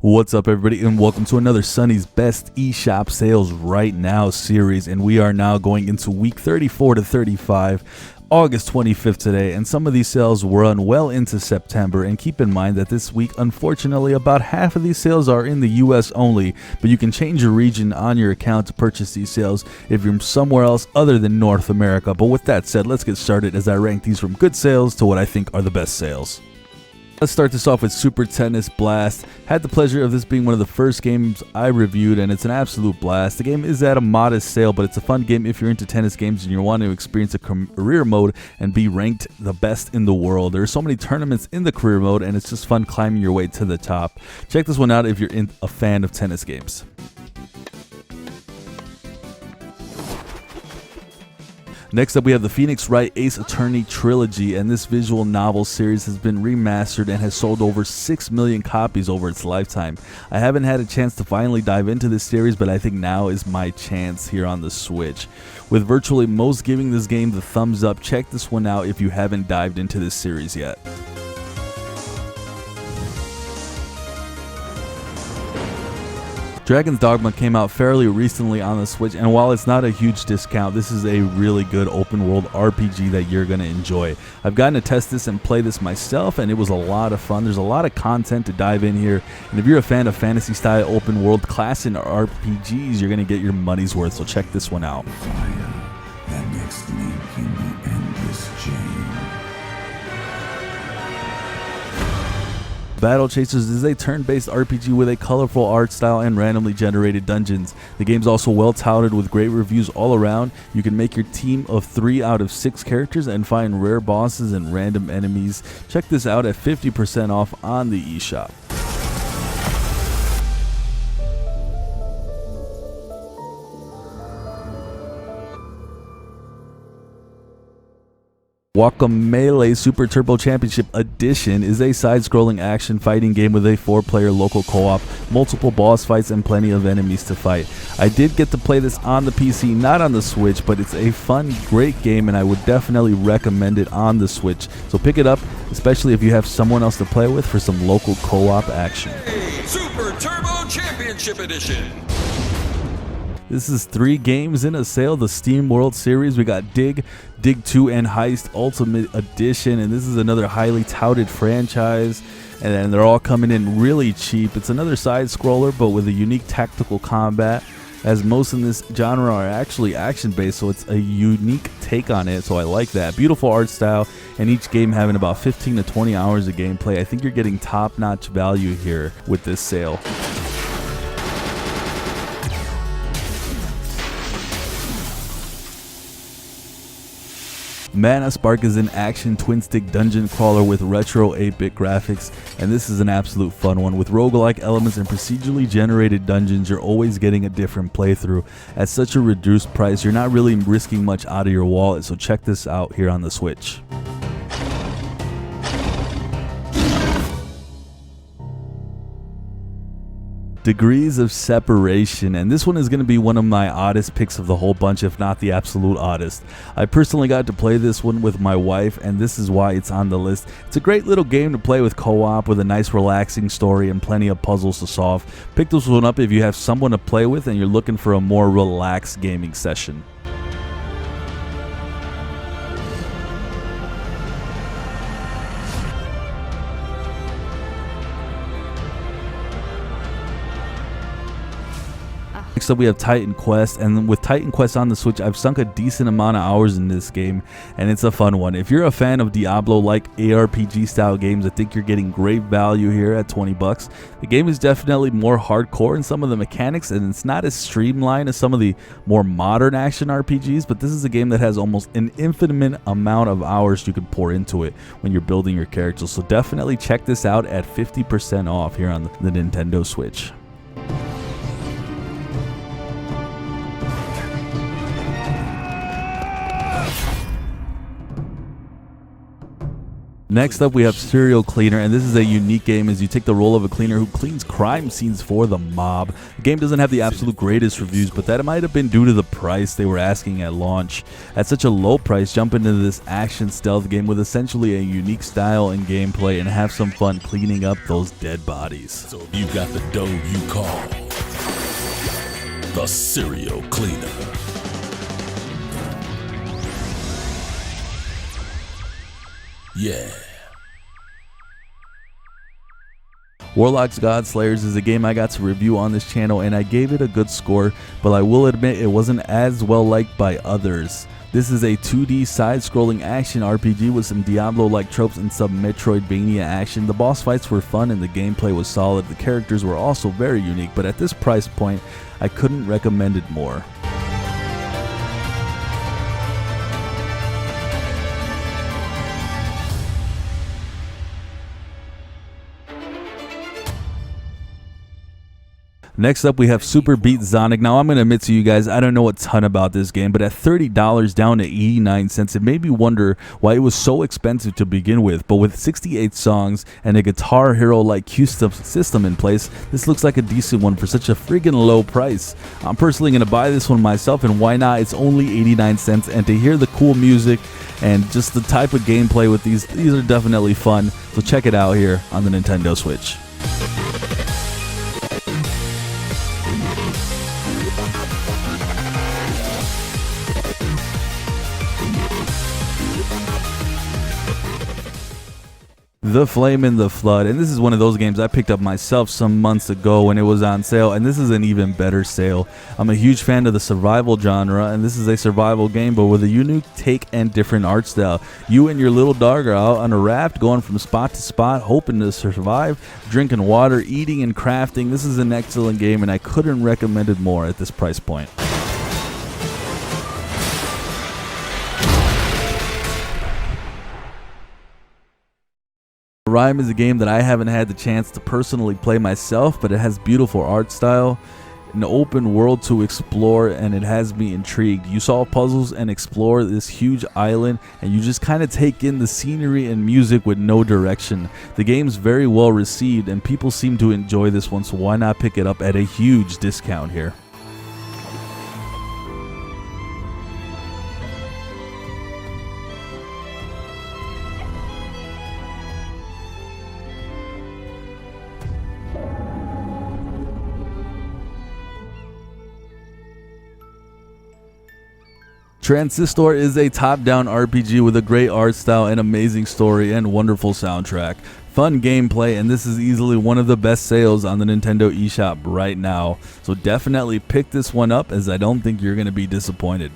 What's up, everybody, and welcome to another Sonny's Best eShop Sales Right Now series. And we are now going into week 34 to 35, August 25th today, and some of these sales run well into September. And keep in mind that this week, unfortunately, about half of these sales are in the US only, but you can change your region on your account to purchase these sales if you're somewhere else other than North America. But with that said, let's get started as I rank these from good sales to what I think are the best sales. Let's start this off with Super Tennis Blast. Had the pleasure of this being one of the first games I reviewed, and it's an absolute blast. The game is at a modest sale, but it's a fun game if you're into tennis games and you want to experience a career mode and be ranked the best in the world. There are so many tournaments in the career mode, and it's just fun climbing your way to the top. Check this one out if you're a fan of tennis games. Next up, we have the Phoenix Wright Ace Attorney Trilogy, and this visual novel series has been remastered and has sold over 6 million copies over its lifetime. I haven't had a chance to finally dive into this series, but I think now is my chance here on the Switch. With virtually most giving this game the thumbs up, check this one out if you haven't dived into this series yet. Dragon's Dogma came out fairly recently on the Switch, and while it's not a huge discount, this is a really good open world RPG that you're going to enjoy. I've gotten to test this and play this myself, and it was a lot of fun. There's a lot of content to dive in here, and if you're a fan of fantasy style open world class and RPGs, you're going to get your money's worth, so check this one out. Fire, that next link in the endless chain. Battle Chasers is a turn-based RPG with a colorful art style and randomly generated dungeons. The game's also well touted with great reviews all around. You can make your team of 3 out of 6 characters and find rare bosses and random enemies. Check this out at 50% off on the eShop. Guacamelee Super Turbo Championship Edition is a side-scrolling action fighting game with a 4-player local co-op, multiple boss fights, and plenty of enemies to fight. I did get to play this on the PC, not on the Switch, but it's a fun, great game, and I would definitely recommend it on the Switch. So pick it up, especially if you have someone else to play with for some local co-op action. Hey, Super Turbo Championship Edition. This is 3 games in a sale, the Steam World Series. We got Dig 2, and Heist Ultimate Edition, and this is another highly touted franchise, and they're all coming in really cheap. It's another side-scroller, but with a unique tactical combat, as most in this genre are actually action-based, so it's a unique take on it, so I like that. Beautiful art style, and each game having about 15 to 20 hours of gameplay. I think you're getting top-notch value here with this sale. Mana Spark is an action twin-stick dungeon crawler with retro 8-bit graphics, and this is an absolute fun one. With roguelike elements and procedurally generated dungeons, you're always getting a different playthrough. At such a reduced price, you're not really risking much out of your wallet, so check this out here on the Switch. Degrees of Seperation, and this one is going to be one of my oddest picks of the whole bunch, if not the absolute oddest. I personally got to play this one with my wife, and this is why it's on the list. It's a great little game to play with co-op with a nice relaxing story and plenty of puzzles to solve. Pick this one up if you have someone to play with and you're looking for a more relaxed gaming session. Next up, we have Titan Quest, and with Titan Quest on the Switch, I've sunk a decent amount of hours in this game, and it's a fun one. If you're a fan of Diablo-like ARPG style games, I think you're getting great value here at 20 bucks. The game is definitely more hardcore in some of the mechanics, and it's not as streamlined as some of the more modern action RPGs, but this is a game that has almost an infinite amount of hours you can pour into it when you're building your characters. So definitely check this out at 50% off here on the Nintendo Switch. Next up, we have Serial Cleaner, and this is a unique game as you take the role of a cleaner who cleans crime scenes for the mob. The game doesn't have the absolute greatest reviews, but that might have been due to the price they were asking at launch. At such a low price, jump into this action stealth game with essentially a unique style and gameplay and have some fun cleaning up those dead bodies. So if you got the dough you call the Serial Cleaner. Yeah. Warlocks Godslayers is a game I got to review on this channel and I gave it a good score, but I will admit it wasn't as well liked by others. This is a 2D side-scrolling action RPG with some Diablo-like tropes and some Metroidvania action. The boss fights were fun and the gameplay was solid. The characters were also very unique, but at this price point, I couldn't recommend it more. Next up, we have Superbeat Xonic. Now, I'm going to admit to you guys, I don't know a ton about this game, but at $30 down to 89 cents, it made me wonder why it was so expensive to begin with. But with 68 songs and a Guitar Hero-like cue system in place, this looks like a decent one for such a friggin' low price. I'm personally going to buy this one myself, and why not? It's only 89 cents, and to hear the cool music and just the type of gameplay with these are definitely fun. So check it out here on the Nintendo Switch. The Flame in the Flood, and this is one of those games I picked up myself some months ago when it was on sale, and this is an even better sale. I'm a huge fan of the survival genre, and this is a survival game but with a unique take and different art style. You and your little dog are out on a raft going from spot to spot hoping to survive, drinking water, eating and crafting. This is an excellent game and I couldn't recommend it more at this price point. Rime is a game that I haven't had the chance to personally play myself, but it has beautiful art style, an open world to explore, and it has me intrigued. You solve puzzles and explore this huge island, and you just kind of take in the scenery and music with no direction. The game's very well received, and people seem to enjoy this one, so why not pick it up at a huge discount here? Transistor is a top-down RPG with a great art style and amazing story and wonderful soundtrack. Fun gameplay, and this is easily one of the best sales on the Nintendo eShop right now. So definitely pick this one up, as I don't think you're going to be disappointed.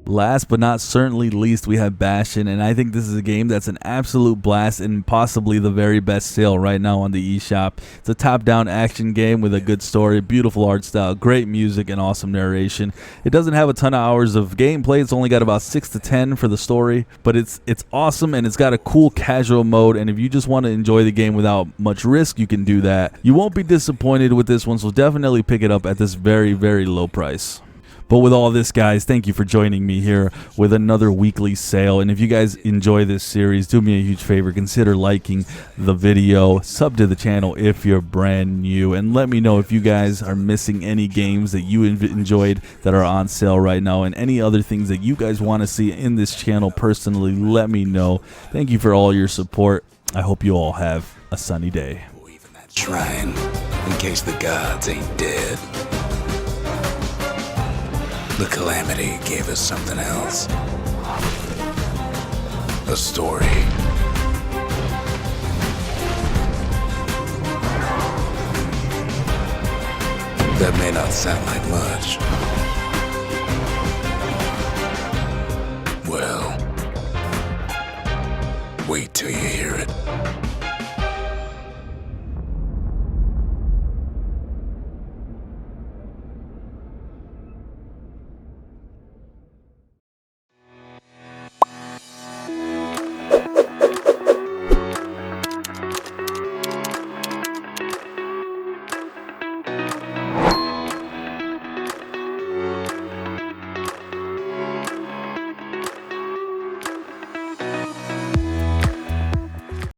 Last but not certainly least, we have Bastion, and I think this is a game that's an absolute blast and possibly the very best sale right now on the eShop. It's a top-down action game with a good story, beautiful art style, great music, and awesome narration. It doesn't have a ton of hours of gameplay. It's only got about 6 to 10 for the story, but it's awesome, and it's got a cool casual mode, and if you just want to enjoy the game without much risk, you can do that. You won't be disappointed with this one, so definitely pick it up at this very, very low price. But with all this, guys, thank you for joining me here with another weekly sale. And if you guys enjoy this series, do me a huge favor. Consider liking the video, sub to the channel if you're brand new, and let me know if you guys are missing any games that you enjoyed that are on sale right now, and any other things that you guys want to see in this channel personally. Let me know. Thank you for all your support. I hope you all have a sunny day. Even that shrine, in case the gods ain't dead. The Calamity gave us something else. A story. That may not sound like much. Well, wait till you hear it.